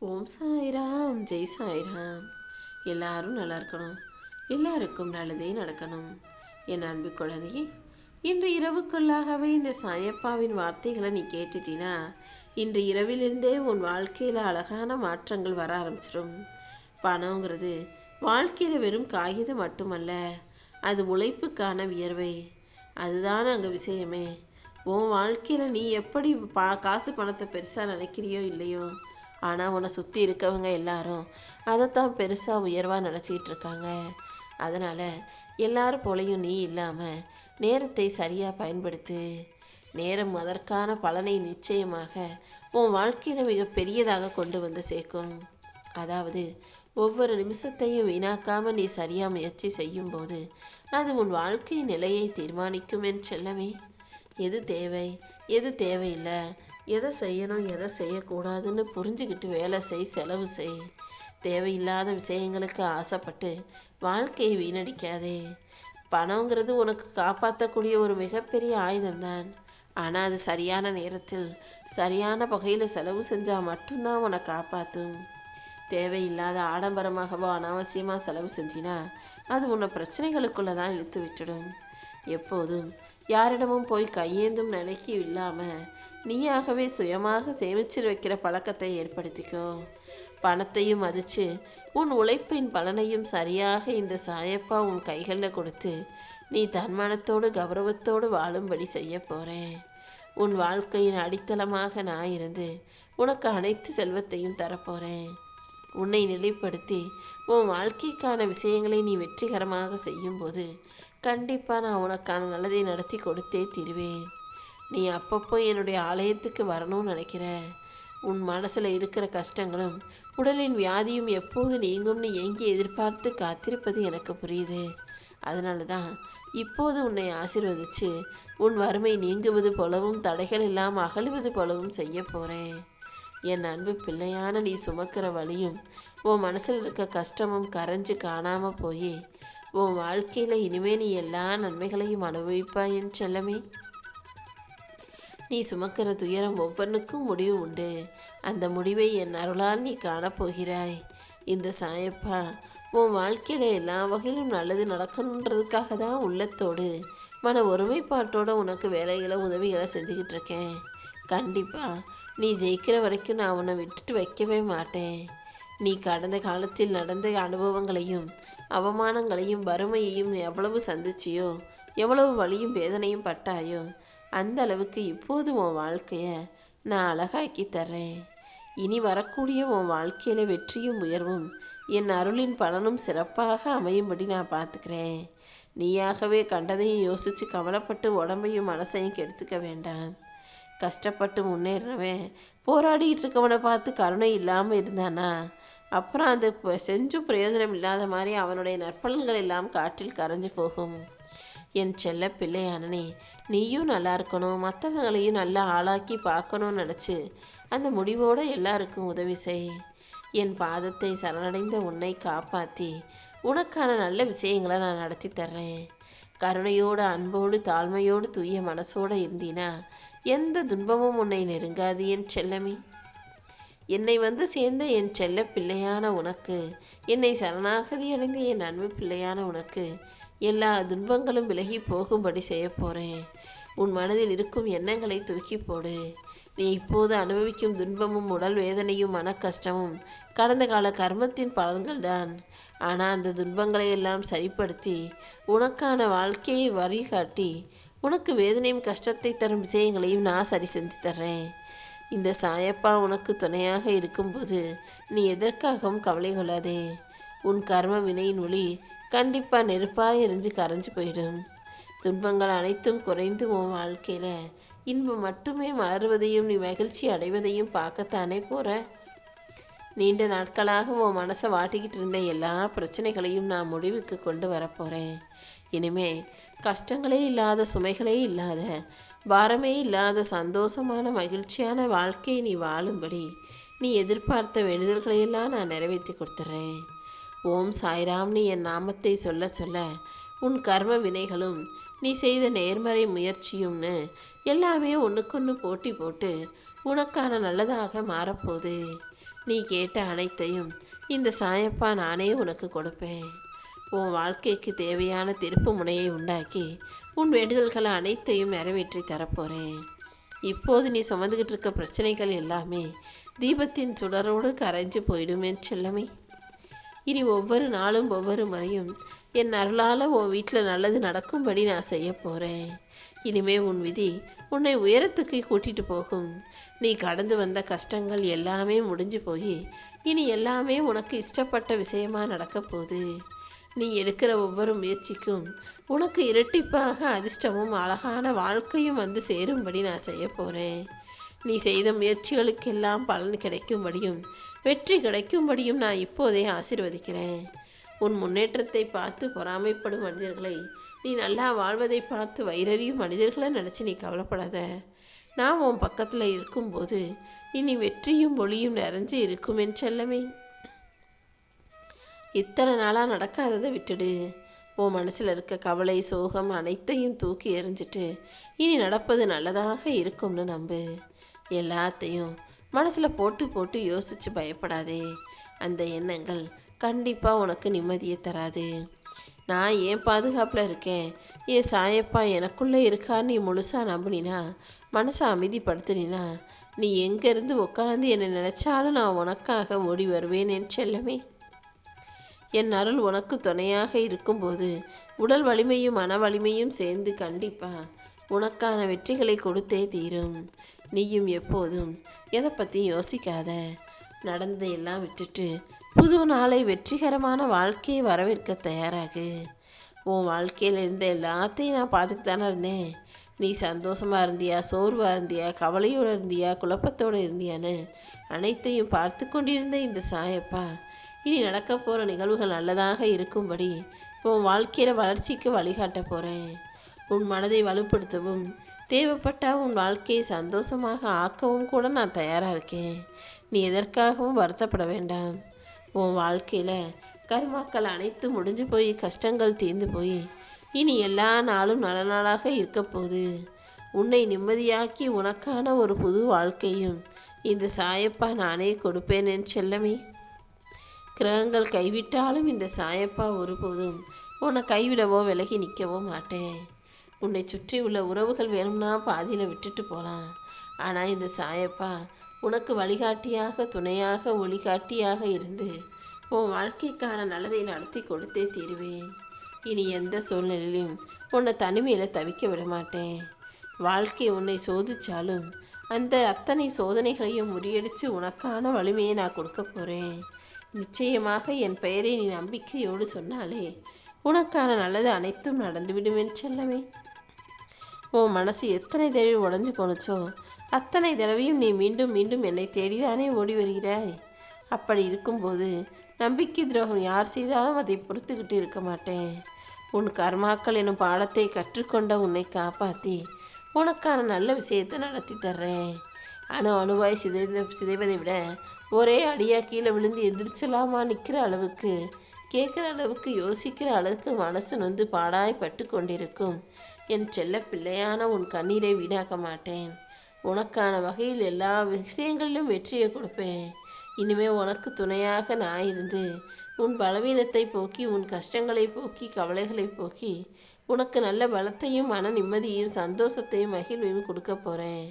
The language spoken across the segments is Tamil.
ஓம் சாய்ராம், ஜெய் சாய்ராம். எல்லாரும் நல்லா இருக்கணும், எல்லாருக்கும் நல்லதே நடக்கணும். என் அன்பு குழந்தையே, இன்று இரவுக்குள்ளாகவே இந்த சாயப்பாவின் வார்த்தைகளை நீ கேட்டுட்டினா இன்று இரவிலிருந்தே உன் வாழ்க்கையில் அழகான மாற்றங்கள் வர ஆரம்பிச்சிடும். பணங்கிறது வாழ்க்கையில் வெறும் காகிதம் மட்டுமல்ல, அது உழைப்புக்கான வியர்வை. அதுதான் அங்கே விஷயமே. உன் வாழ்க்கையில் நீ எப்படி காசு பணத்தை பெருசாக நினைக்கிறியோ இல்லையோ, ஆனால் உன்னை சுற்றி இருக்கவங்க எல்லாரும் அதைத்தான் பெருசாக உயர்வாக நினச்சிக்கிட்டு இருக்காங்க. அதனால் எல்லாரும் போலையும் நீ இல்லாமல் நேரத்தை சரியாக பயன்படுத்து. நேரம் அதற்கான பலனை நிச்சயமாக உன் வாழ்க்கையில் மிக பெரியதாக கொண்டு வந்து சேர்க்கும். அதாவது ஒவ்வொரு நிமிஷத்தையும் வீணாக்காமல் நீ சரியாக முயற்சி செய்யும்போது அது உன் வாழ்க்கை நிலையை தீர்மானிக்கும். என் செல்லமே, எது தேவை எது தேவையில்லை, எதை செய்யணும் எதை செய்யக்கூடாதுன்னு புரிஞ்சுக்கிட்டு வேலை செய், செலவு செய். தேவையில்லாத விஷயங்களுக்கு ஆசைப்பட்டு வாழ்க்கையை வீணடிக்காதே. பணங்கிறது உனக்கு காப்பாற்றக்கூடிய ஒரு மிகப்பெரிய ஆயுதம்தான். ஆனால் அது சரியான நேரத்தில் சரியான வகையில் செலவு செஞ்சால் மட்டும்தான் உன்னை காப்பாற்றும். தேவையில்லாத ஆடம்பரமாகவோ அனாவசியமாக செலவு செஞ்சினா அது உன்னை பிரச்சனைகளுக்குள்ளே தான் இழுத்து விட்டுடும். எப்போதும் யாரிடமும் போய் கையேந்தும் நிலைக்கு இல்லாமல் நீயாகவே சுயமாக சேமிச்சு வைக்கிற பழக்கத்தை ஏற்படுத்திக்கோ. பணத்தையும் மதித்து உன் உழைப்பின் பலனையும் சரியாக இந்த சாயப்பா உன் கைகளில் கொடுத்து நீ தன்மானத்தோடு கௌரவத்தோடு வாழும்படி செய்ய போகிறேன். உன் வாழ்க்கையின் அடித்தளமாக நான் இருந்து உனக்கு அனைத்து செல்வத்தையும் தரப்போகிறேன். உன்னை நிலைப்படுத்தி உன் வாழ்க்கைக்கான விஷயங்களை நீ வெற்றிகரமாக செய்யும்போது கண்டிப்பாக நான் உனக்கான நல்லதை நடத்தி கொடுத்தே தீருவேன். நீ அப்பப்போ என்னுடைய ஆலயத்துக்கு வரணும்னு நினைக்கிற. உன் மனசில் இருக்கிற கஷ்டங்களும் உடலின் வியாதியும் எப்போது நீங்கும்னு ஏங்கி எதிர்பார்த்து காத்திருப்பது எனக்கு புரியுது. அதனால தான் இப்போது உன்னை ஆசீர்வதித்து உன் வறுமை நீங்குவது போலவும் தடைகள் இல்லாமல் அகழுவது போலவும் செய்ய போகிறேன். என் அன்பு பிள்ளையான நீ சுமக்கிற வலியும் உன் மனசில் இருக்க கஷ்டமும் கரைஞ்சு காணாமல் போய் உன் வாழ்க்கையில் இனிமே நீ எல்லா நன்மைகளையும் அனுபவிப்பாய். என் செல்லமே, நீ சுமக்கிற துயரம் ஒவ்வொன்றுக்கும் முடிவு உண்டு. அந்த முடிவை என் அருளால் நீ காணப்போகிறாய். இந்த சாயப்பா உன் வாழ்க்கையில் எல்லா வகையிலும் நல்லது நடக்கணுன்றதுக்காக தான் உள்ளத்தோடு மன ஒருமைப்பாட்டோடு உனக்கு வேலைகளை உதவிகளை செஞ்சுக்கிட்டு இருக்கேன். கண்டிப்பாக நீ ஜெயிக்கிற வரைக்கும் நான் உன்னை விட்டுட்டு வைக்கவே மாட்டேன். நீ கடந்த காலத்தில் நடந்த அனுபவங்களையும் அவமானங்களையும் வறுமையையும் எவ்வளவு சந்திச்சியோ, எவ்வளவு வலியும் வேதனையும் பட்டாயோ, அந்த அளவுக்கு இப்போது உன் வாழ்க்கையை நான் அழகாக்கி தர்றேன். இனி வரக்கூடிய உன் வாழ்க்கையில் வெற்றியும் உயர்வும் என் அருளின் பலனும் சிறப்பாக அமையும்படி நான் பார்த்துக்கிறேன். நீயாகவே கண்டதையும் யோசித்து கவலைப்பட்டு உடம்பையும் மனசையும் கெடுத்துக்க வேண்டாம். கஷ்டப்பட்டு முன்னேறவன் போராடிட்டு இருக்கவனை பார்த்து கருணை இல்லாமல் இருந்தானா அப்புறம் அது செஞ்சும் பிரயோஜனம் இல்லாத மாதிரி அவனுடைய நற்பலன்கள் எல்லாம் காற்றில் கரைஞ்சு போகும். என் செல்ல பிள்ளையானனே, நீயும் நல்லா இருக்கணும், மற்றவங்களையும் நல்லா ஆளாக்கி பார்க்கணும்னு நினச்சி அந்த முடிவோடு எல்லாருக்கும் உதவி செய். என் பாதத்தை சரணடைந்த உன்னை காப்பாற்றி உனக்கான நல்ல விஷயங்களை நான் நடத்தி தர்றேன். கருணையோடு அன்போடு தாழ்மையோடு தூய மனசோடு இருந்தீனா எந்த துன்பமும் உன்னை நெருங்காது. என் செல்லமே, என்னை வந்து சேர்ந்த என் செல்ல பிள்ளையான உனக்கு, என்னை சரணாகதி அடைந்த என் அன்பு பிள்ளையான உனக்கு எல்லா துன்பங்களும் விலகி போகும்படி செய்ய போகிறேன். உன் மனதில் இருக்கும் எண்ணங்களை தூக்கி போடு. நீ இப்போது அனுபவிக்கும் துன்பமும் உடல் வேதனையும் மன கஷ்டமும் கடந்த கால கர்மத்தின் பலன்கள் தான். ஆனால் அந்த துன்பங்களை எல்லாம் சரிப்படுத்தி உனக்கான வாழ்க்கையை வழிகாட்டி உனக்கு வேதனையும் கஷ்டத்தை தரும் விஷயங்களையும் நான் சரி செஞ்சு தர்றேன். இந்த சாயப்பா உனக்கு துணையாக இருக்கும்போது நீ எதற்காகவும் கவலை கொள்ளாதே. உன் கர்ம வினையின் ஒளி கண்டிப்பாக நெருப்பாக எரிஞ்சு கரைஞ்சு போயிடும். துன்பங்கள் அனைத்தும் குறைந்து உன் வாழ்க்கையில் இன்பம் மட்டுமே மலர்வதையும் நீ மகிழ்ச்சி அடைவதையும் பார்க்கத்தானே போகிற. நீண்ட நாட்களாக உன் மனசை வாட்டிக்கிட்டு இருந்த எல்லா பிரச்சனைகளையும் நான் முடிவுக்கு கொண்டு வரப்போகிறேன். இனிமே கஷ்டங்களே இல்லாத, சுமைகளே இல்லாத, பாரமே இல்லாத சந்தோஷமான மகிழ்ச்சியான வாழ்க்கையை நீ வாழும்படி நீ எதிர்பார்த்த வேண்டுதல்களையெல்லாம் நான் நிறைவேற்றி கொடுத்துட்றேன். ஓம் சாய்ராம்னு என் நாமத்தை சொல்ல சொல்ல உன் கர்ம வினைகளும் நீ செய்த நேர்மறை முயற்சியும்னு எல்லாமே ஒன்றுக்கொன்று போட்டி போட்டு உனக்கான நல்லதாக மாறப்போகுது. நீ கேட்ட அனைத்தையும் இந்த சாயப்பா நானே உனக்கு கொடுப்பேன். உன் வாழ்க்கைக்கு தேவையான திருப்பு முனையை உண்டாக்கி உன் வேண்டுதல்களை அனைத்தையும் நிறைவேற்றி தரப்போகிறேன். இப்போது நீ சுமந்துக்கிட்டு இருக்க பிரச்சனைகள் எல்லாமே தீபத்தின் சுடரோடு கரைஞ்சு போயிடுமே செல்லமே. இனி ஒவ்வொரு நாளும் ஒவ்வொரு முறையும் என் அருளால் உன் வீட்டில் நல்லது நடக்கும்படி நான் செய்ய போகிறேன். இனிமே உன் விதி உன்னை உயரத்துக்கு கூட்டிகிட்டு போகும். நீ கடந்து வந்த கஷ்டங்கள் எல்லாமே முடிஞ்சு போய் இனி எல்லாமே உனக்கு இஷ்டப்பட்ட விஷயமா நடக்க போகுது. நீ எடுக்கிற ஒவ்வொரு முயற்சிக்கும் உனக்கு இரட்டிப்பாக அதிர்ஷ்டமும் அழகான வாழ்க்கையும் வந்து சேரும்படி நான் செய்ய போகிறேன். நீ செய்த முயற்சிகளுக்கெல்லாம் பலன் கிடைக்கும்படியும் வெற்றி கிடைக்கும்படியும் நான் இப்போதே ஆசீர்வதிக்கிறேன். உன் முன்னேற்றத்தை பார்த்து பொறாமைப்படும் மனிதர்களை, நீ நல்லா வாழ்வதை பார்த்து வயிறறியும் மனிதர்களை நினச்சி நீ கவலைப்படாத. நான் உன் பக்கத்தில் இருக்கும்போது இனி வெற்றியும் ஒளியும் நிறைஞ்சு இருக்கும் என் செல்லமே. இத்தனை நாளாக நடக்காததை விட்டுடு. உன் மனசில் இருக்க கவலை சோகம் அனைத்தையும் தூக்கி எறிஞ்சிட்டு இனி நடப்பது நல்லதாக இருக்கும்னு நம்பு. எல்லாத்தையும் மனசில் போட்டு போட்டு யோசித்து பயப்படாதே. அந்த எண்ணங்கள் கண்டிப்பாக உனக்கு நிம்மதியை தராது. நான் ஏன் பாதுகாப்பில் இருக்கேன், என் சாயப்பா எனக்குள்ளே இருக்கா நீ முழுசாக நம்பினா, மனசை அமைதிப்படுத்தினா, நீ எங்கேருந்து உட்காந்து என்னை நினச்சாலும் நான் உனக்காக ஓடி வருவேன் என் செல்லமே. என் அருள் உனக்கு துணையாக இருக்கும்போது உடல் வலிமையும் மன வலிமையும் சேர்ந்து கண்டிப்பாக உனக்கான வெற்றிகளை கொடுத்தே தீரும். நீயும் எப்போதும் எதை பற்றியும் யோசிக்காத. நடந்த எல்லாம் விட்டுட்டு புது நாளை வெற்றிகரமான வாழ்க்கையை வரவேற்க தயாராகு. உன் வாழ்க்கையில் இருந்த எல்லாத்தையும் நான் பார்த்துட்டு தானே இருந்தேன். நீ சந்தோஷமாக இருந்தியா, சோர்வாக இருந்தியா, கவலையோடு இருந்தியா, குழப்பத்தோடு இருந்தியான்னு அனைத்தையும் பார்த்து கொண்டிருந்த இந்த சாயப்பா இனி நடக்க போகிற நிகழ்வுகள் நல்லதாக இருக்கும்படி உன் வாழ்க்கையில் வளர்ச்சிக்கு வழிகாட்ட போகிறேன். உன் மனதை வலுப்படுத்தவும் தேவைப்பட்டால் உன் வாழ்க்கையை சந்தோஷமாக ஆக்கவும் கூட நான் தயாராக இருக்கேன். நீ எதற்காகவும் வருத்தப்பட வேண்டாம். உன் வாழ்க்கையில் கர்மாக்கள் அனைத்தும் முடிஞ்சு போய் கஷ்டங்கள் தீர்ந்து போய் இனி எல்லா நாளும் நல்ல நாளாக இருக்க போகுது. உன்னை நிம்மதியாக்கி உனக்கான ஒரு புது வாழ்க்கையும் இந்த சாயப்பா நானே கொடுப்பேன் என் செல்லமே. கிரகங்கள் கைவிட்டாலும் இந்த சாயப்பா ஒருபோதும் உன்னை கைவிடவோ விலகி நிற்கவோ மாட்டேன். உன்னை சுற்றி உள்ள உறவுகள் வேணும்னா பாதியில் விட்டுட்டு போகலாம். ஆனால் இந்த சாயப்பா உனக்கு வழிகாட்டியாக துணையாக ஒளிகாட்டியாக இருந்து உன் வாழ்க்கைக்கான நல்லதை நடத்தி கொடுத்தே தீருவேன். இனி எந்த சூழ்நிலையிலும் உன்னை தனிமையில் தவிக்க விட மாட்டேன். வாழ்க்கை உன்னை சோதிச்சாலும் அந்த அத்தனை சோதனைகளையும் முறியடித்து உனக்கான வலிமையை நான் கொடுக்க போகிறேன். நிச்சயமாக என் பெயரை நீ நம்பிக்கையோடு சொன்னாலே உனக்கான நல்லது அனைத்தும் நடந்துவிடும் என் செல்லமே. உன் மனசு எத்தனை தடவை உடஞ்சு போனுச்சோ அத்தனை தடவையும் நீ மீண்டும் மீண்டும் என்னை தேடிதானே ஓடி வருகிறாய். அப்படி இருக்கும்போது நம்பிக்கை துரோகம் யார் செய்தாலும் அதை பொறுத்துக்கிட்டு இருக்க மாட்டேன். உன் கர்மாக்கள் எனும் பாடத்தை கற்றுக்கொண்ட உன்னை காப்பாற்றி உனக்கான நல்ல விஷயத்தை நடத்தி தர்றேன். அணுவாய் சிதைவதை விட ஒரே அடியாக கீழே விழுந்து எதிர்ச்சலாமா நிற்கிற அளவுக்கு, கேட்குற அளவுக்கு, யோசிக்கிற அளவுக்கு மனசு நொந்து பாடாய் பட்டு கொண்டிருக்கும் என் செல்ல பிள்ளையான உன் கண்ணீரை வீணாக்க மாட்டேன். உனக்கான வகையில் எல்லா விஷயங்களிலும் வெற்றியை கொடுப்பேன். இனிமே உனக்கு துணையாக நான் இருந்து உன் பலவீனத்தை போக்கி உன் கஷ்டங்களை போக்கி கவலைகளை போக்கி உனக்கு நல்ல பலத்தையும் மன நிம்மதியையும் சந்தோஷத்தையும் மகிழ்வையும் கொடுக்க போகிறேன்.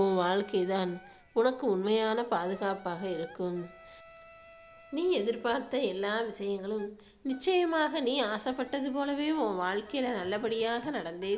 உன் வாழ்க்கை தான் உனக்கு உண்மையான பாதுகாப்பாக இருக்கும். நீ எதிர்பார்த்த எல்லா விஷயங்களும் நிச்சயமாக நீ ஆசைப்பட்டது போலவே உன் வாழ்க்கையில் நல்லபடியாக நடந்தே